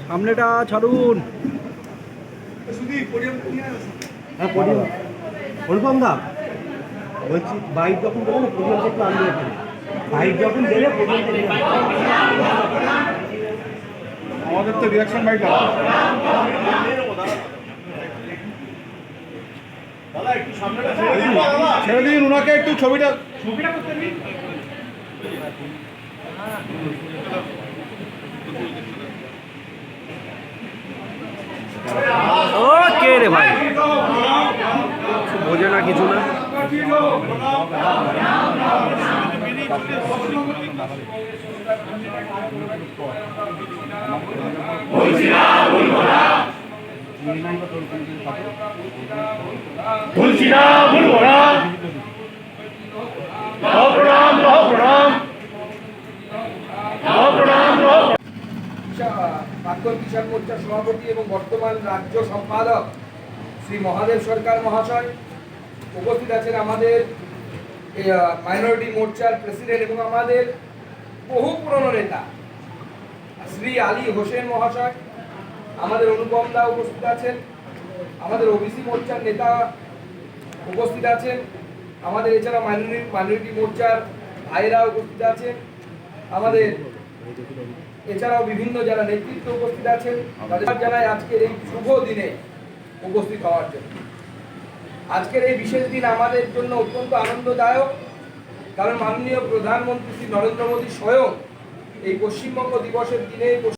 সামনেটা ছাড়ুন। হ্যাঁ অনুপম দা বলছি, বাইক যখন গেলে না প্রোগ্রামটা একটু আনবে এখানে। বাইক যখন গেলে আমাদের তো রিয়াকশন বাইক আছে। ছেড়ে দিন ওনাকে, একটু ছবিটা করতে দিন। ও কে রে ভাই, বোঝে না কিছু না। প্রাক্তন কিষাণ মোর্চার সভাপতি এবং বর্তমান রাজ্য সম্পাদক শ্রী মহাদেব সরকার মহাশয় উপস্থিত আছেন, আমাদের মাইনরিটি মোর্চার প্রেসিডেন্ট এবং আমাদের বহু পুরনো নেতা শ্রী আলী হোসেন মহাশয়, আমাদের অনুপম দা উপস্থিত আছেন, আমাদের ওবিসি মোর্চার নেতা উপস্থিত আছেন, আমাদের এছাড়া মাইনরিটি মোর্চার ভাইরা উপস্থিত আছেন, আমাদের এছাড়াও বিভিন্ন যারা নেতৃত্ব উপস্থিত আছেন তাদের জানাই আজকের এই শুভ দিনে উপস্থিত হওয়ার জন্য। আজকের এই বিশেষ দিন আমাদের জন্য অত্যন্ত আনন্দদায়ক, কারণ মাননীয় প্রধানমন্ত্রী শ্রী নরেন্দ্র মোদী স্বয়ং এই পশ্চিমবঙ্গ দিবসের দিনে